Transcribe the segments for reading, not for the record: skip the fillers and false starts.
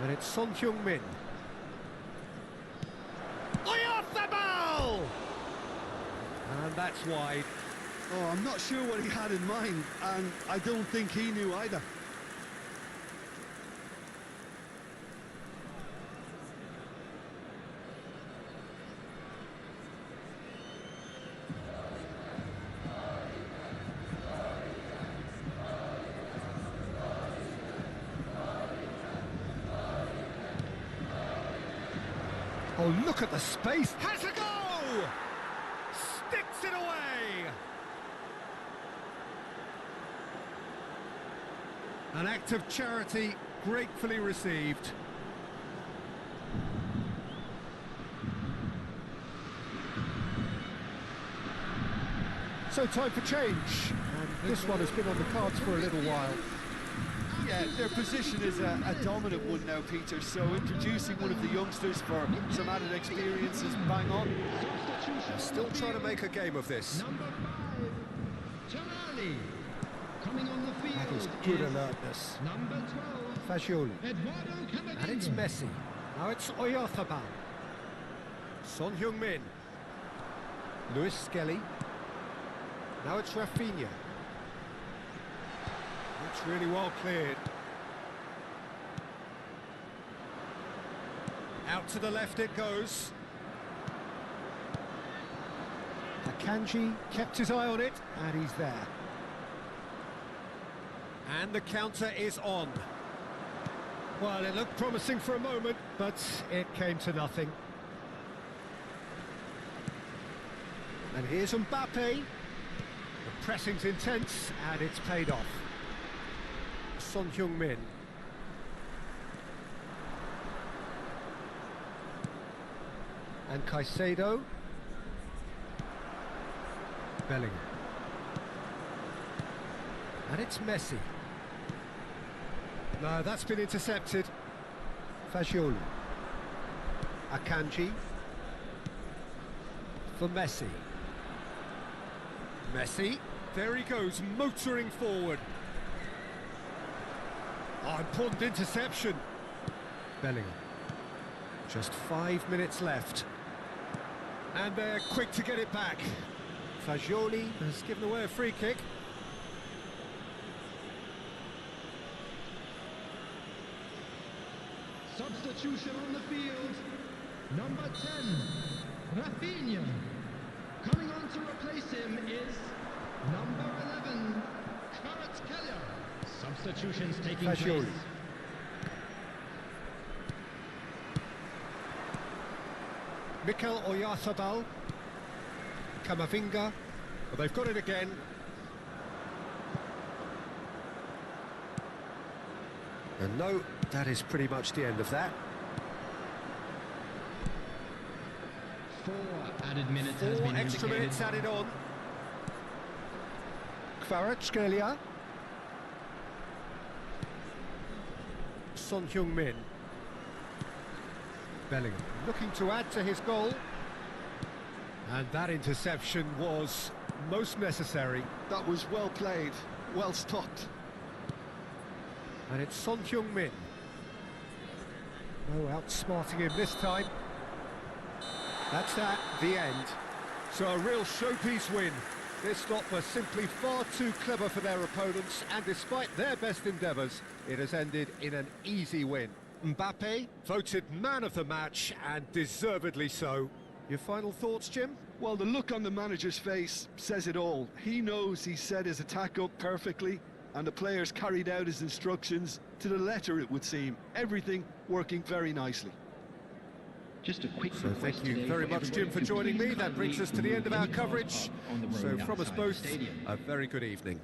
And it's Son Heung-min. Off the ball! And that's wide. Oh, I'm not sure what he had in mind, and I don't think he knew either. Oh, look at the space. Has a go! Sticks it away! An act of charity gratefully received. So time for change. And this one has been on the cards for a little while. Yeah, their position is a dominant one now, Peter, so introducing one of the youngsters for some added experience is bang on. They're still trying to make a game of this. Number 5, Tonali. Coming on the field. That is good alertness. Number 12, Fagioli. Eduardo Camavinga. And it's Messi. Now it's Oyarzabal. Son Heung-min. Luis Skelly. Now it's Rafinha. It's really well cleared. Out to the left it goes. Akanji kept his eye on it, and he's there. And the counter is on. Well, it looked promising for a moment, but it came to nothing. And here's Mbappe. The pressing's intense, and it's paid off. Son Heung-min. And Caicedo. Bellingham. And it's Messi. No, that's been intercepted. Fagioli. Akanji. For Messi. Messi. There he goes, motoring forward. Oh, important interception. Bellingham. Just 5 minutes left. And they're quick to get it back. Fagioli has given away a free kick. Substitution on the field. Number 10, Rafinha. Coming on to replace him is number 11, Kvaratskhelia. Substitutions taking Fagioli. place. Mikel Oyarzabal. Camavinga. Well, they've got it again. And no, that is pretty much the end of that. 4 added minutes has 4 been extra indicated. minutes added on. Kvaratskhelia. Son Heung-min. Bellingham looking to add to his goal. And that interception was most necessary. That was well played, well stopped. And it's Son Heung-min. No outsmarting him this time. That's that, the end. So a real showpiece win. This lot were simply far too clever for their opponents, and despite their best endeavours, it has ended in an easy win. Mbappe voted man of the match, and deservedly so. Your final thoughts, Jim? Well, the look on the manager's face says it all. He knows he set his attack up perfectly, and the players carried out his instructions to the letter, it would seem. Everything working very nicely. Just a quick So thank you very much, Jim, for joining me. That brings us to the end of our coverage. So from us both, a very good evening.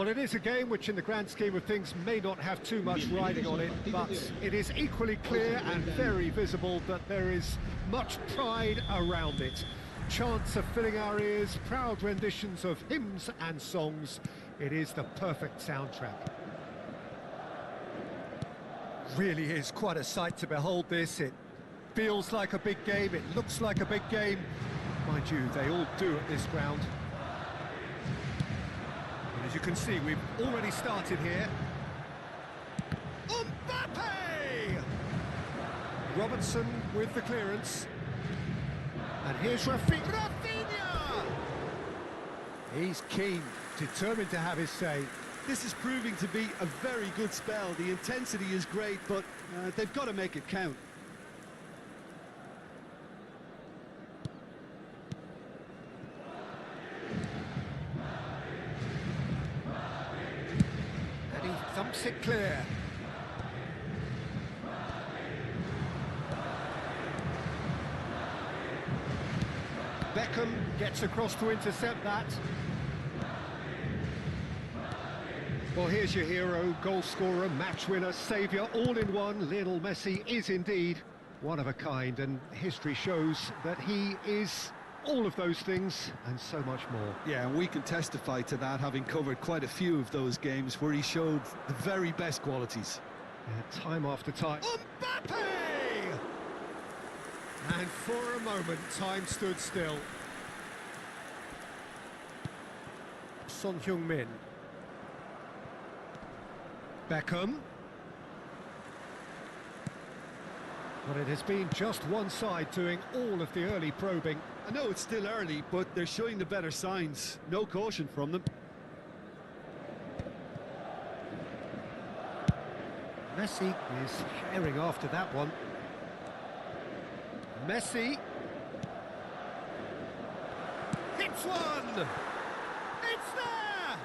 Well, it is a game which in the grand scheme of things may not have too much riding on it, but it is equally clear and very visible that there is much pride around it. Chants are filling our ears, proud renditions of hymns and songs. It is the perfect soundtrack. Really is quite a sight to behold this. It feels like a big game, it looks like a big game. Mind you, they all do at this ground. And as you can see, we've already started here. Mbappe! Robertson with the clearance. And here's Rafinha! He's keen, determined to have his say. This is proving to be a very good spell. The intensity is great, but they've got to make it count. And he thumps it clear. Beckham gets across to intercept that. Well, here's your hero, goal scorer, match winner, saviour, all in one. Lionel Messi is indeed one of a kind, and history shows that he is all of those things and so much more. Yeah, and we can testify to that, having covered quite a few of those games where he showed the very best qualities. Yeah, time after time. Mbappe! And for a moment, time stood still. Son Heung-min. Beckham. But it has been just one side doing all of the early probing. I know it's still early, but they're showing the better signs. No caution from them. Messi is herring after that one. Messi. Hits one! It's there!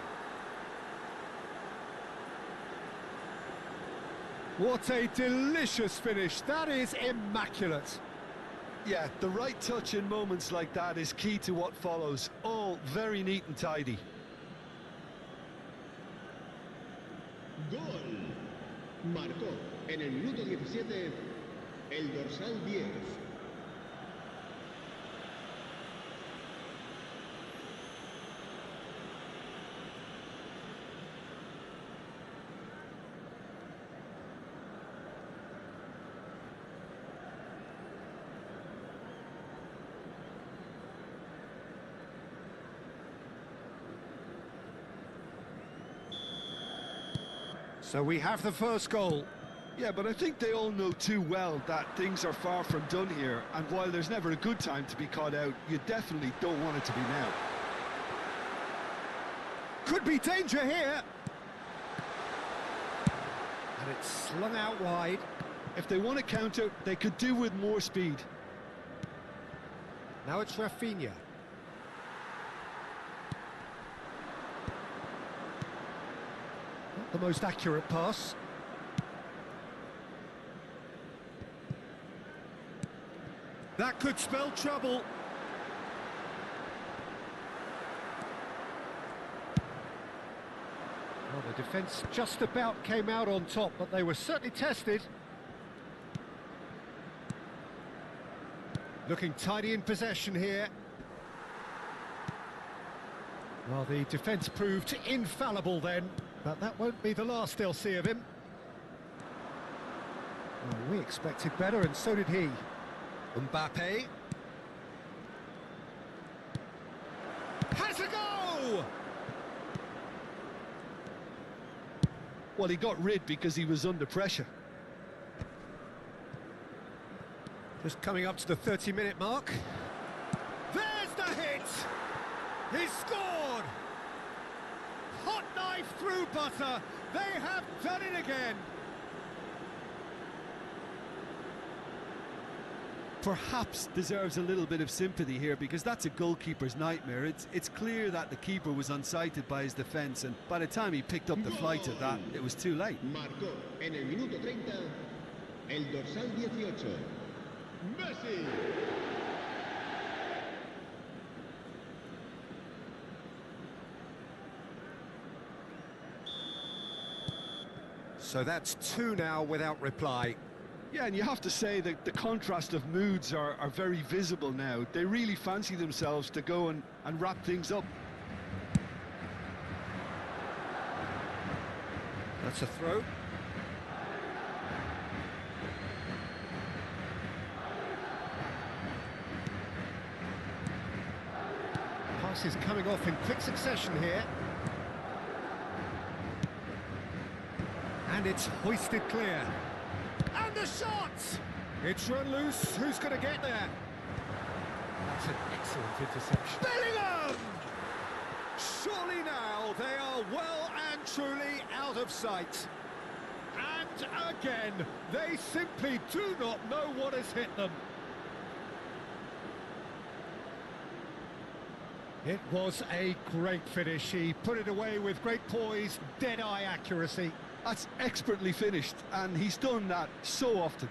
What a delicious finish. That is immaculate. Yeah, the right touch in moments like that is key to what follows. All very neat and tidy. Gol. Marcó en el minuto 17 el dorsal 10. So we have the first goal. Yeah, but I think they all know too well that things are far from done here, and while there's never a good time to be caught out, you definitely don't want it to be now. Could be danger here. And it's slung out wide. If they want to counter, they could do with more speed. Now it's Rafinha. Not the most accurate pass. That could spell trouble. Well, the defence just about came out on top, but they were certainly tested. Looking tidy in possession here. Well, the defence proved infallible then, but that won't be the last they'll see of him. Well, we expected better, and so did he. Mbappe. Has a go! Well, he got rid because he was under pressure. Just coming up to the 30-minute mark. There's the hit! He scored! Hot knife through butter. They have done it again. Perhaps deserves a little bit of sympathy here, because that's a goalkeeper's nightmare. It's clear that the keeper was unsighted by his defence, and by the time he picked up the flight of that, it was too late. Marcó en el minuto 30 el dorsal 18. Messi. So that's two now without reply. Yeah, and you have to say that the contrast of moods are very visible now. They really fancy themselves to go and wrap things up. That's a throw. Pass is coming off in quick succession here. And it's hoisted clear. And the shot! It's run loose. Who's going to get there? That's an excellent interception. Bellingham! Surely now they are well and truly out of sight. And again, they simply do not know what has hit them. It was a great finish. He put it away with great poise, dead-eye accuracy. That's expertly finished, and he's done that so often.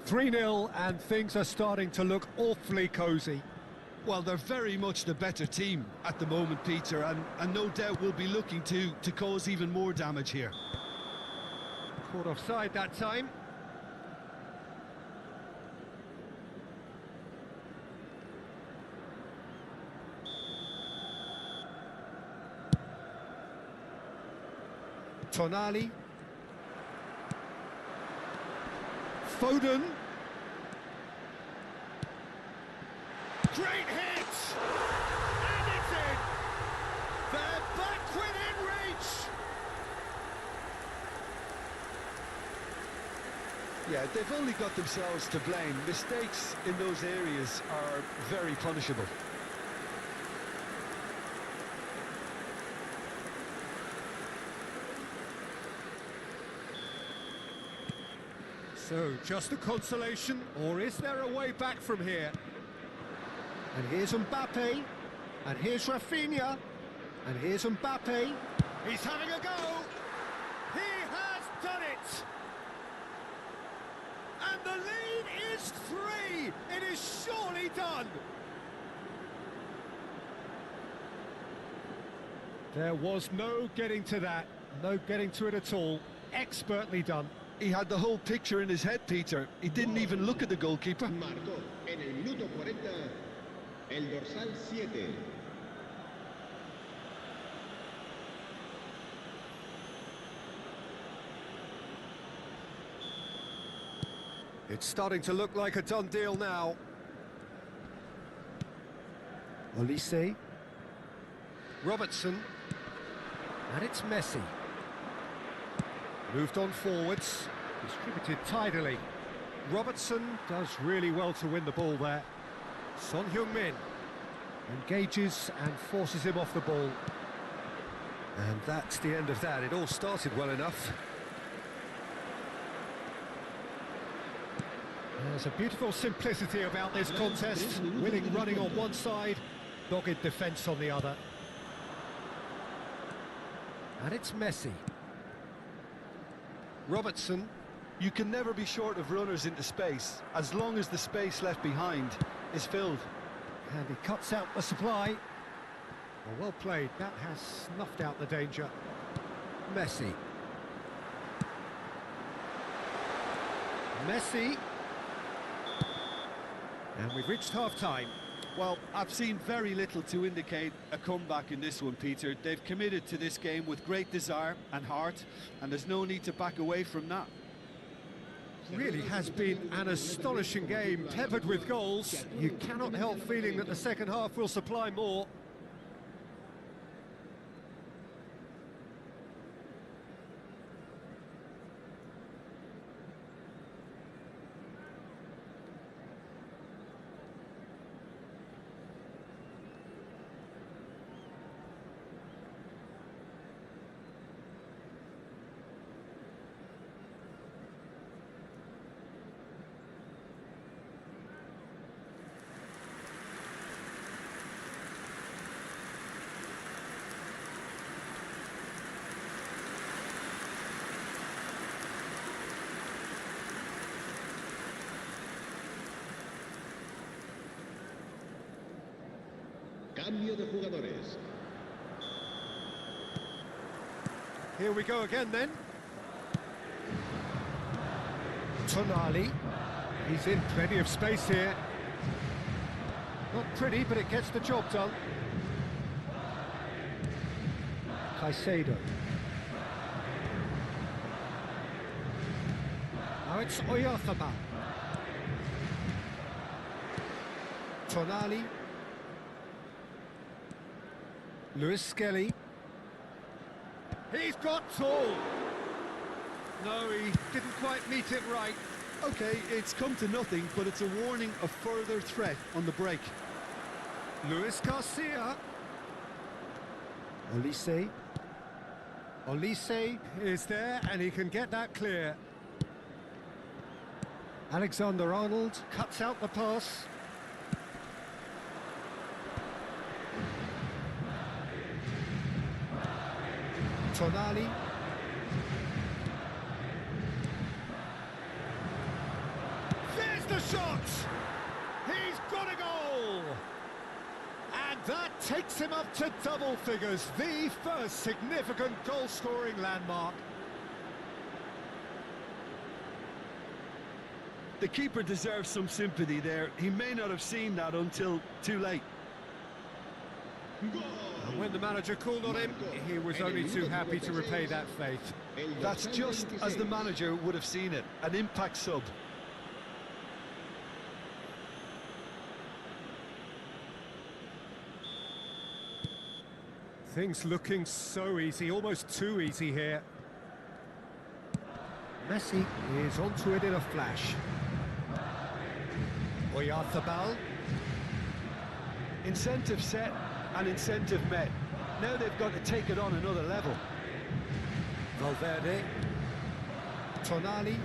Three-0, and things are starting to look awfully cosy. Well, they're very much the better team at the moment, Peter, and no doubt will be looking to cause even more damage here. Caught offside that time. Tonali. Foden. Great hit! And it's in! They're back within reach! Yeah, they've only got themselves to blame. Mistakes in those areas are very punishable. So, just a consolation, or is there a way back from here? And here's Mbappe, and here's Rafinha, and here's Mbappe. He's having a go! He has done it! And the lead is 3! It is surely done! There was no getting to that, no getting to it at all. Expertly done. He had the whole picture in his head, Peter. He didn't even look at the goalkeeper. Marcó en el minuto 40 el dorsal 7. It's starting to look like a done deal now. Olise. Robertson. And it's Messi. Moved on forwards. Distributed tidily. Robertson does really well to win the ball there. Son Heung-min engages and forces him off the ball. And that's the end of that. It all started well enough. There's a beautiful simplicity about this contest. Winning running on one side, dogged defence on the other. And it's Messi. Robertson. You can never be short of runners into space, as long as the space left behind is filled. And he cuts out the supply. Well played. That has snuffed out the danger. Messi. Messi. And we've reached half-time. Well, I've seen very little to indicate a comeback in this one, Peter. They've committed to this game with great desire and heart, and there's no need to back away from that. Really has been an astonishing game, peppered with goals. You cannot help feeling that the second half will supply more. Cambio de jugadores. Here we go again then. Tonali. He's in plenty of space here. Not pretty, but it gets the job done. Caicedo. Now it's Oyarzabal. Tonali. Lewis Skelly. He's got tall. No, he didn't quite meet it right. Okay, it's come to nothing, but it's a warning of further threat on the break. Luis Garcia. Olise. Olise is there, and he can get that clear. Alexander-Arnold cuts out the pass. Tonali. There's the shot! He's got a goal! And that takes him up to double figures, the first significant goal-scoring landmark. The keeper deserves some sympathy there. He may not have seen that until too late. And when the manager called on him, he was only too happy to repay that faith. That's just as the manager would have seen it, an impact sub. Things looking so easy, almost too easy here. Messi is onto it in a flash. Oyarzabal. Incentive set and incentive met. Now they've got to take it on another level. Valverde. Tonali.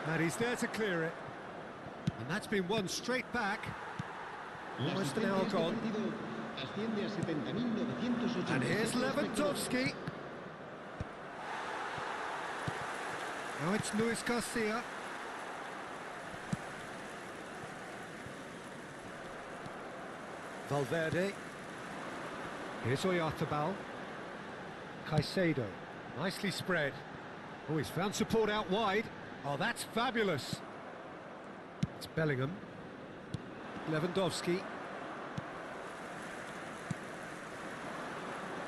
And he's there to clear it. And that's been won straight back. Almost an hour gone. And here's Lewandowski. Now it's Luis Garcia. Valverde. Here's Oyarzabal. Caicedo. Nicely spread. Oh, he's found support out wide. Oh, that's fabulous. It's Bellingham. Lewandowski.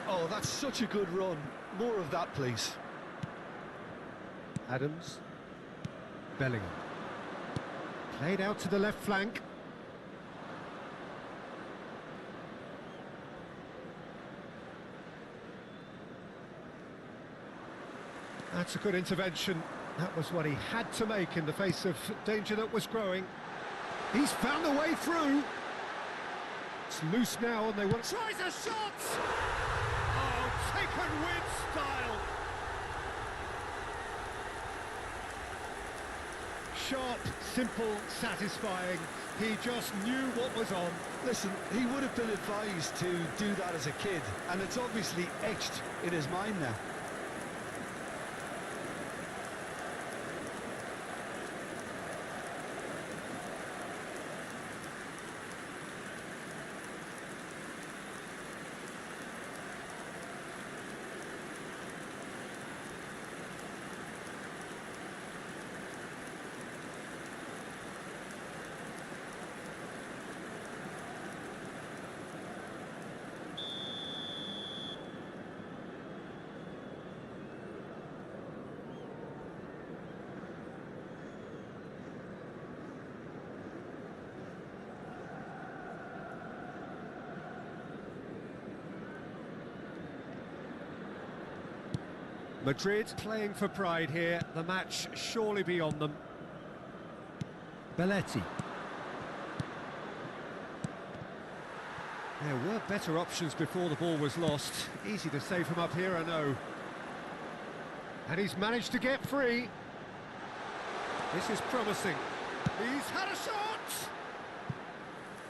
Oh, that's such a good run. More of that, please. Adams. Bellingham. Played out to the left flank. That's a good intervention. That was what he had to make in the face of danger that was growing. He's found a way through. It's loose now and they want... Tries a shot! Oh, taken with style. Sharp, simple, satisfying. He just knew what was on. Listen, he would have been advised to do that as a kid, and it's obviously etched in his mind now. Madrid playing for pride here. The match surely beyond them. Belletti. There were better options before the ball was lost. Easy to say from up here, I know. And he's managed to get free. This is promising. He's had a shot!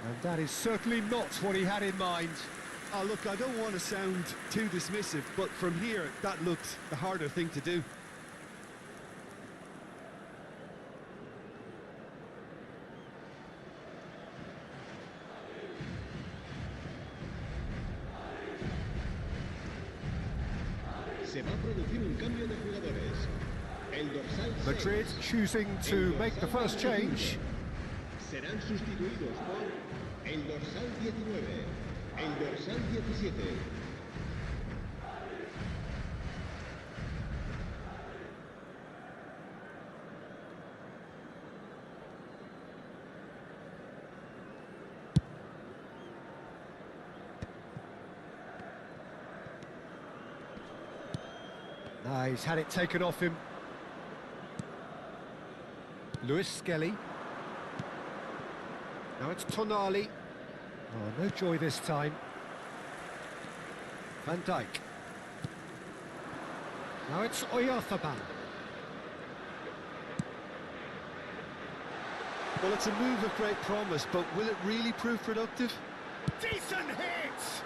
And that is certainly not what he had in mind. Oh, look, I don't want to sound too dismissive, but from here, that looked the harder thing to do. un cambio de jugadores. El dorsal Madrid 6, choosing to make the first change. serán sustituidos por el dorsal 19, el dorsal 17. He's had it taken off him. Lewis Skelly. Now it's Tonali. Oh, no joy this time. Van Dijk. Now it's Oyarzabal. Well, it's a move of great promise, but will it really prove productive? Decent hit!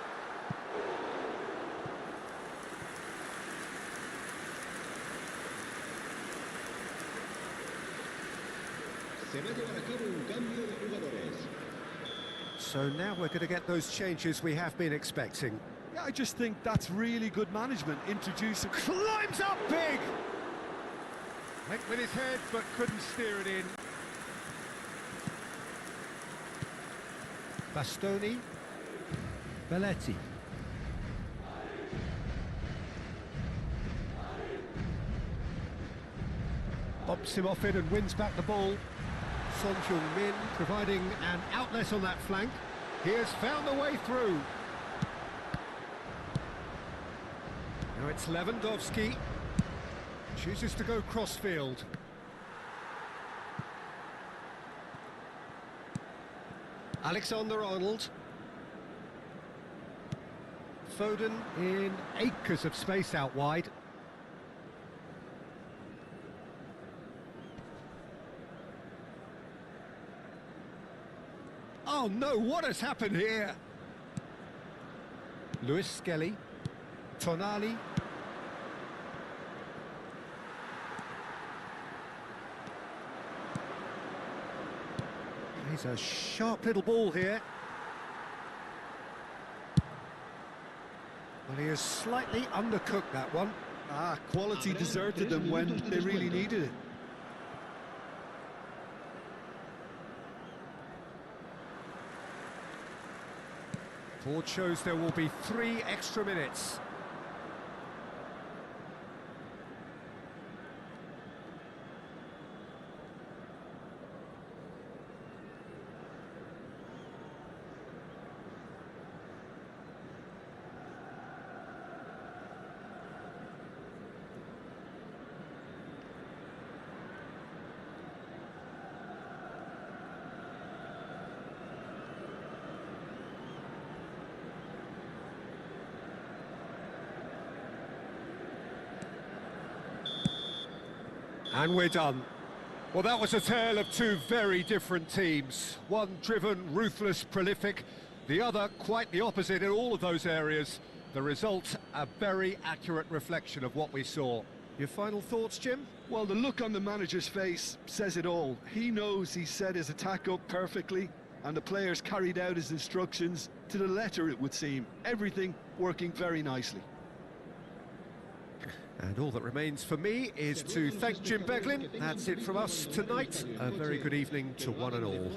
Se va a llevar a cabo un cambio de jugadores. So now we're going to get those changes we have been expecting. Yeah, I just think that's really good management, introducing... Climbs up big! Went with his head, but couldn't steer it in. Bastoni. Belletti. Bumps him off it and wins back the ball. Son Heung-min providing an outlet on that flank. He has found the way through. Now it's Lewandowski. Chooses to go crossfield. Alexander-Arnold. Foden in acres of space out wide. Oh no, what has happened here? Lewis Skelly. Tonali. He's a sharp little ball here. Well, he has slightly undercooked that one. Ah, quality deserted them when they really needed it. Board shows there will be 3 extra minutes. And we're done. Well, that was a tale of 2 very different teams. One driven, ruthless, prolific. The other quite the opposite in all of those areas. The result, a very accurate reflection of what we saw. Your final thoughts, Jim? Well, the look on the manager's face says it all. He knows he set his attack up perfectly, and the players carried out his instructions to the letter, it would seem. Everything working very nicely. And all that remains for me is to thank Jim Beglin. That's it from us tonight. A very good evening to one and all.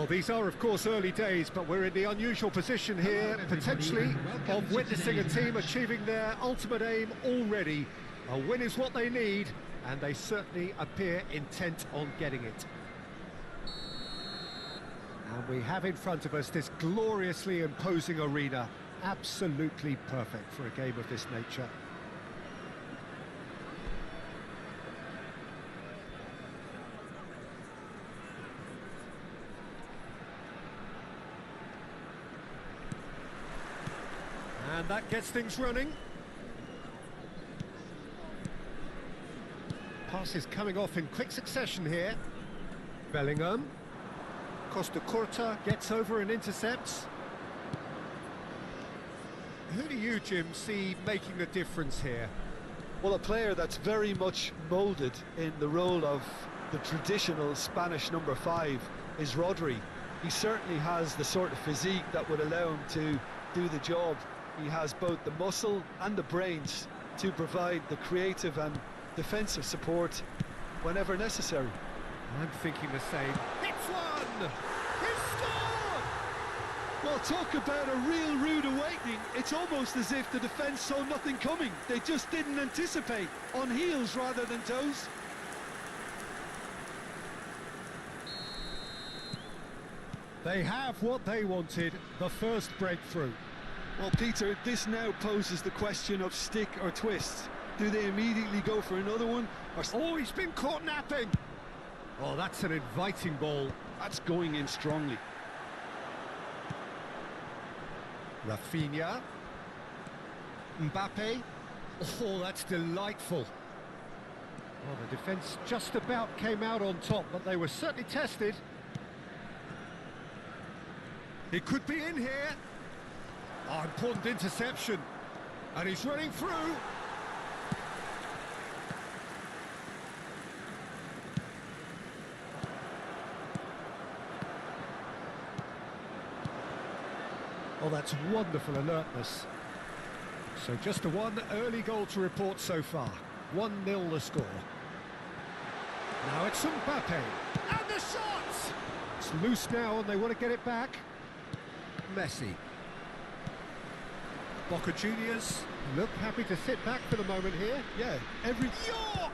Well, these are, of course, early days, but we're in the unusual position here, potentially, of witnessing a team achieving their ultimate aim already. A win is what they need, and they certainly appear intent on getting it. And we have in front of us this gloriously imposing arena. Absolutely perfect for a game of this nature. And that gets things running. Passes coming off in quick succession here. Bellingham. Costa Curta gets over and intercepts. Who do you, Jim, see making the difference here? Well, a player that's very much moulded in the role of the traditional Spanish number 5 is Rodri. He certainly has the sort of physique that would allow him to do the job. He has both the muscle and the brains to provide the creative and defensive support whenever necessary. I'm thinking the same. It's one! He's scored! Well, talk about a real rude awakening. It's almost as if the defence saw nothing coming. They just didn't anticipate, on heels rather than toes. They have what they wanted, the first breakthrough. Well, Peter, this now poses the question of stick or twist. Do they immediately go for another one? Or Oh, he's been caught napping! Oh, that's an inviting ball. that's going in strongly. Rafinha. Mbappe. Oh, that's delightful. Well, the defence just about came out on top, but they were certainly tested. It could be in here. Oh, important interception. And he's running through. Oh, that's wonderful alertness. So just the one early goal to report so far. 1-0 the score. Now it's Mbappe. And the shot! It's loose now and they want to get it back. Messi. Boca Juniors look happy to sit back for the moment here. Yeah, York!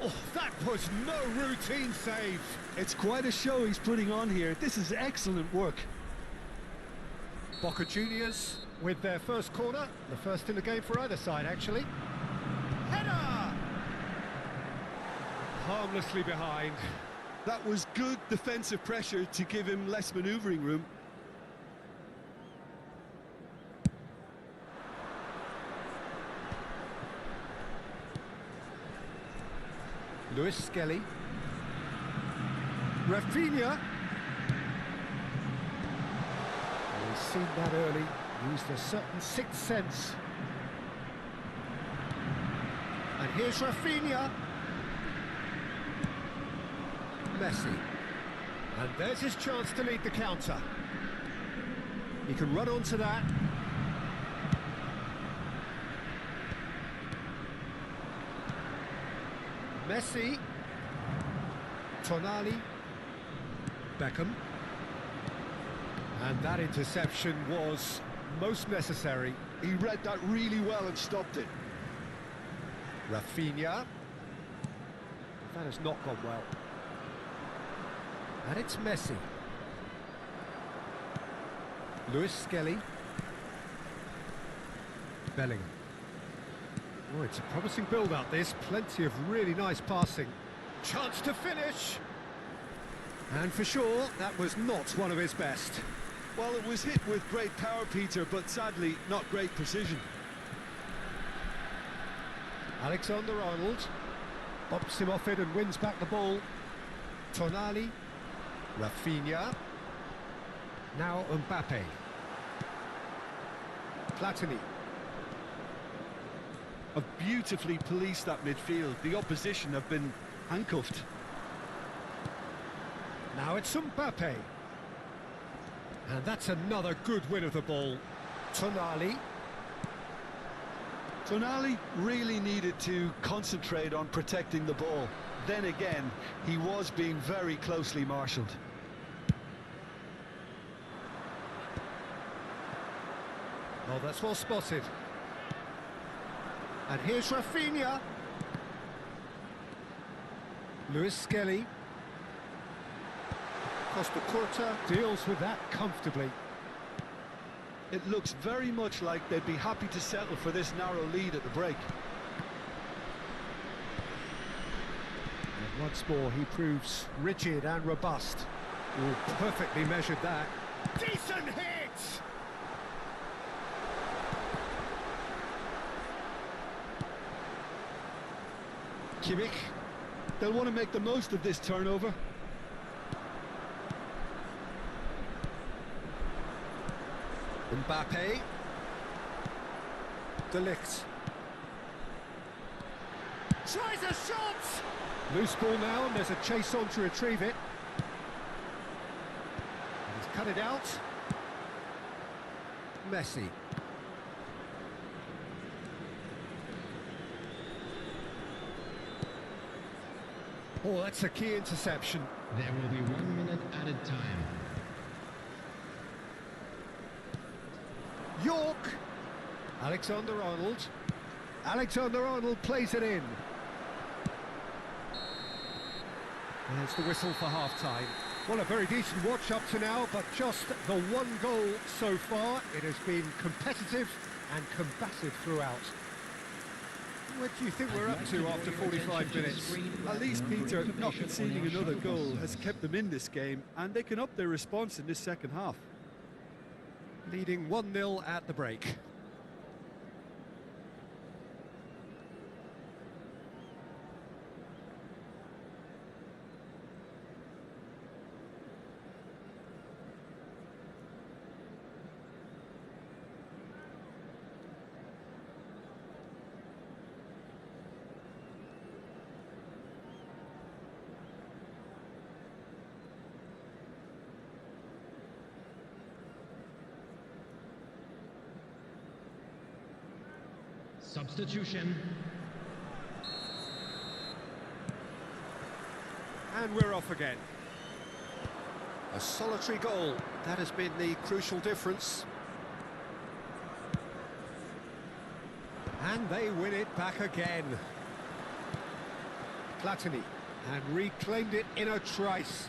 Oh, that was no routine save. it's quite a show he's putting on here. This is excellent work. Boca Juniors with their first corner, the first in the game for either side, actually. Header! Harmlessly behind. That was good defensive pressure to give him less manoeuvring room. Luis Skelly. Rafinha. He's seen that early, used a certain sixth sense. And here's Rafinha. Messi. And there's his chance to lead the counter. He can run onto that. Messi. Tonali. Beckham. And that interception was most necessary. He read that really well and stopped it. Rafinha. That has not gone well. And it's Messi. Luis Skelly. Bellingham. Oh, it's a promising build-up, this. Plenty of really nice passing. Chance to finish. And for sure, that was not one of his best. Well, it was hit with great power, Peter, but sadly, not great precision. Alexander-Arnold bops him off it and wins back the ball. Tonali. Rafinha. Now Mbappe. Platini. Have beautifully policed that midfield. The opposition have been handcuffed. Now it's Mbappe. And that's another good win of the ball. Tonali. Tonali really needed to concentrate on protecting the ball. then again, he was being very closely marshalled. Oh, that's well spotted. And here's Rafinha. Lewis Skelly. Costa Curta deals with that comfortably. It looks very much like they'd be happy to settle for this narrow lead at the break. And once more, he proves rigid and robust. Oh, perfectly measured that. Decent hit! Kimmich. They'll want to make the most of this turnover. Mbappe. De Ligt. Tries a shot! Loose ball now, and there's a chase on to retrieve it. He's cut it out. Messi. Oh, that's a key interception. There will be 1 minute added time. York. Alexander-Arnold. Alexander-Arnold plays it in. There's the whistle for half-time. Well, a very decent watch up to now, but just the one goal so far. It has been competitive and combative throughout. What do you think we're up to after 45 minutes? At least, Peter, not conceding another goal has kept them in this game, and they can up their response in this second half. Leading 1-0 at the break. Substitution. And we're off again. A solitary goal. That has been the crucial difference. And they win it back again. Platini. And reclaimed it in a trice.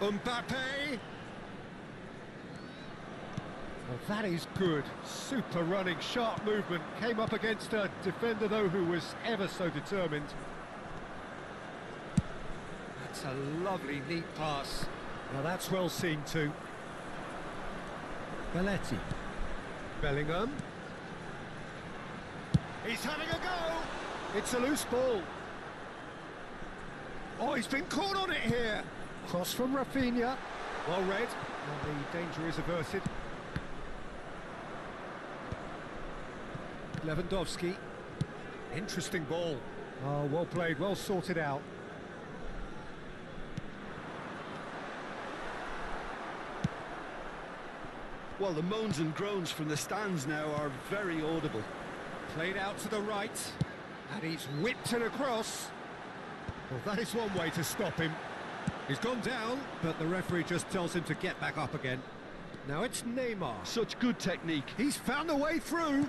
Mbappe. Well, that is good. Super running, sharp movement. Came up against a defender, though, who was ever so determined. That's a lovely, neat pass. Now, that's well seen, too. Belletti. Bellingham. He's having a go! It's a loose ball. Oh, he's been caught on it here. Cross from Rafinha. Well read. Well, the danger is averted. Lewandowski. Interesting ball. Oh, well played, well sorted out. Well, the moans and groans from the stands now are very audible. Played out to the right, and he's whipped it across. Well, that is one way to stop him. He's gone down, but the referee just tells him to get back up again. Now it's Neymar. Such good technique. He's found a way through.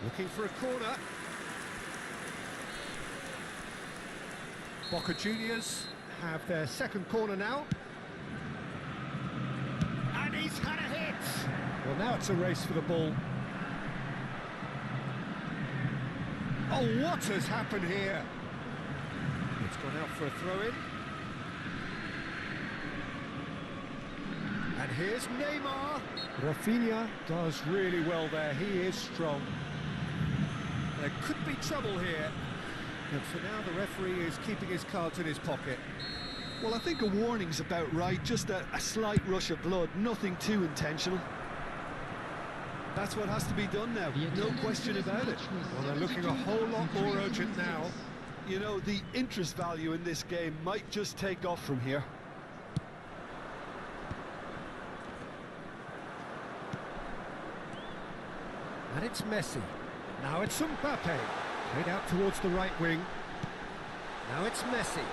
Looking for a corner. Boca Juniors have their second corner now. And he's had a hit! Well, now it's a race for the ball. Oh, what has happened here? It's gone out for a throw-in. And here's Neymar. Rafinha does really well there. He is strong. There could be trouble here. But for now, the referee is keeping his cards in his pocket. Well, I think a warning's about right. Just a slight rush of blood, nothing too intentional. That's what has to be done now, no question about it. Well, they're looking a whole lot more urgent now. You know, the interest value in this game might just take off from here. And it's Messi. Now it's Mbappe. Played out towards the right wing. Now it's Messi.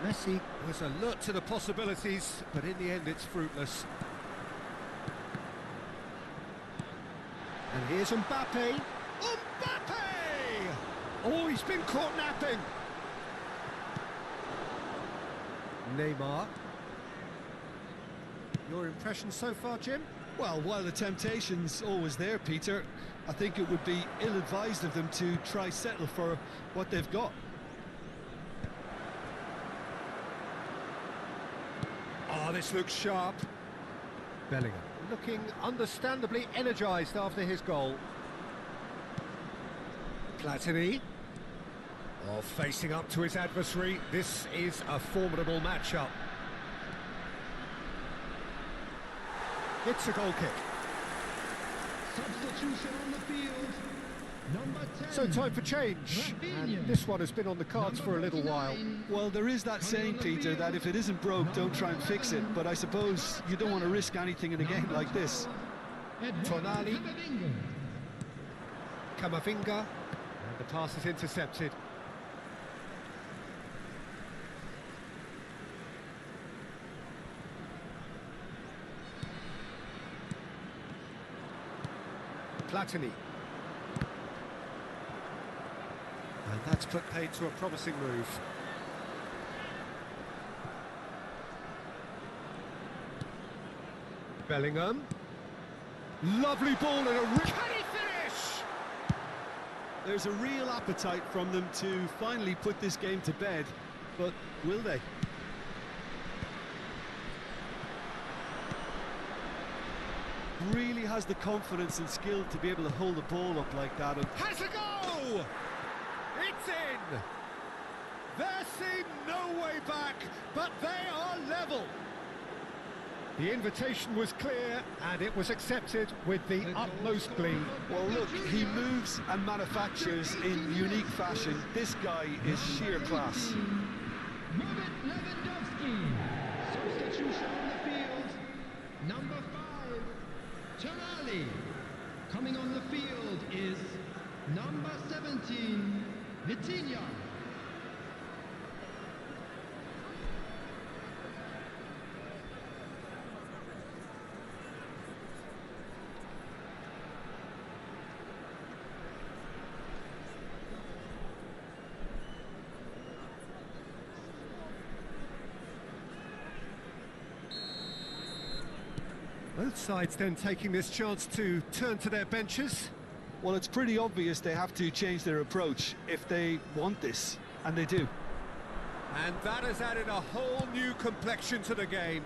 Messi was alert to the possibilities, but in the end it's fruitless. And here's Mbappe. Mbappe! Oh, he's been caught napping. Neymar. Your impression so far, Jim? Well, while the temptation's always there, Peter, I think it would be ill-advised of them to try settle for what they've got. Oh, this looks sharp. Bellingham looking understandably energised after his goal. Platini. Oh, facing up to his adversary. This is a formidable matchup. It's a goal kick. Substitution on the field. Number 10. So time for change. And this one has been on the cards for a little while. Well, there is that saying, Peter, that if it isn't broke, don't try and fix it. But I suppose you don't want to risk anything in a game like this. Tonali. Camavinga. And the pass is intercepted. Platini. And that's put paid to a promising move. Bellingham. Lovely ball and a can he finish? There's a real appetite from them to finally put this game to bed, but will they? Really has the confidence and skill to be able to hold the ball up like that. And Has a go! It's in! There seemed no way back, but they are level. The invitation was clear, and it was accepted with the utmost glee. well, look, he moves and manufactures in unique fashion. This guy is sheer class. Robert Lewandowski. Substitution on the field. Number 5. Tonali. Coming on the field is number 17. Vitinha. Both sides then taking this chance to turn to their benches. Well, it's pretty obvious they have to change their approach if they want this, and they do. And that has added a whole new complexion to the game.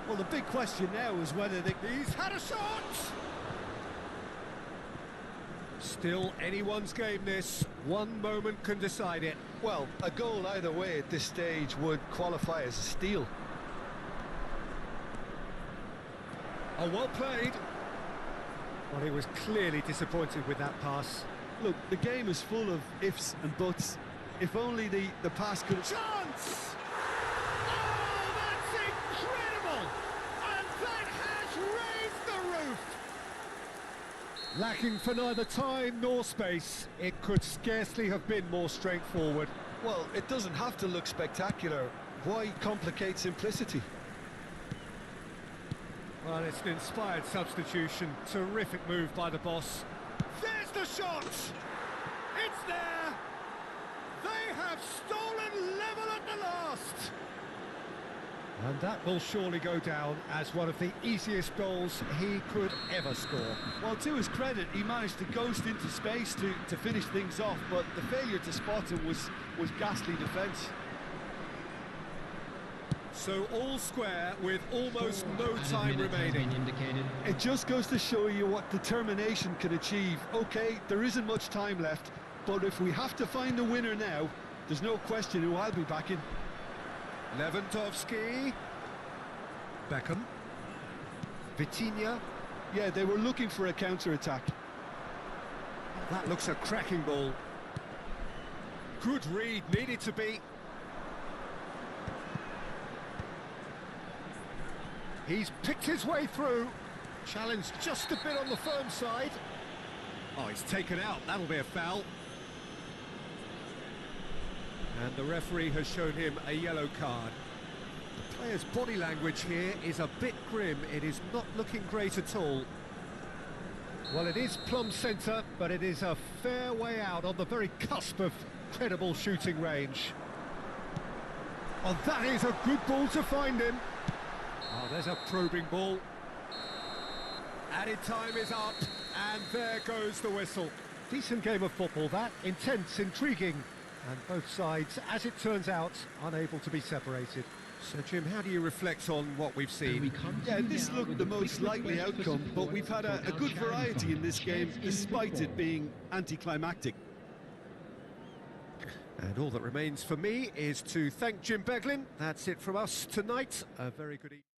Well, the big question now is whether they... He's had a shot! Still anyone's game this. One moment can decide it. Well, a goal either way at this stage would qualify as a steal. Oh, well played. Well, he was clearly disappointed with that pass. Look, the game is full of ifs and buts. If only the pass could... Chance! Oh, that's incredible! And that has raised the roof! Lacking for neither time nor space, it could scarcely have been more straightforward. Well, it doesn't have to look spectacular. Why complicate simplicity? Well, it's an inspired substitution. Terrific move by the boss. There's the shot! It's there! They have stolen level at the last! And that will surely go down as one of the easiest goals he could ever score. Well, to his credit, he managed to ghost into space to finish things off, but the failure to spot him was ghastly defence. So all square with almost no time remaining. It just goes to show you what determination can achieve. OK, there isn't much time left, but if we have to find a winner now, there's no question who I'll be backing. Lewandowski. Beckham. Vitinha. Yeah, they were looking for a counter-attack. That looks a cracking ball. Good read, needed to be. He's picked his way through. Challenged just a bit on the firm side. Oh, he's taken out. That'll be a foul. And the referee has shown him a yellow card. The player's body language here is a bit grim. It is not looking great at all. Well, it is plumb centre, but it is a fair way out on the very cusp of credible shooting range. Oh, that is a good ball to find him. Oh, there's a probing ball. Added time is up, and there goes the whistle. Decent game of football, that. Intense, intriguing, and both sides, as it turns out, unable to be separated. So, Jim, how do you reflect on what we've seen? Yeah, this looked the most likely outcome, but we've had a good variety in this game, despite it being anticlimactic. And all that remains for me is to thank Jim Beglin. That's it from us tonight. A very good evening.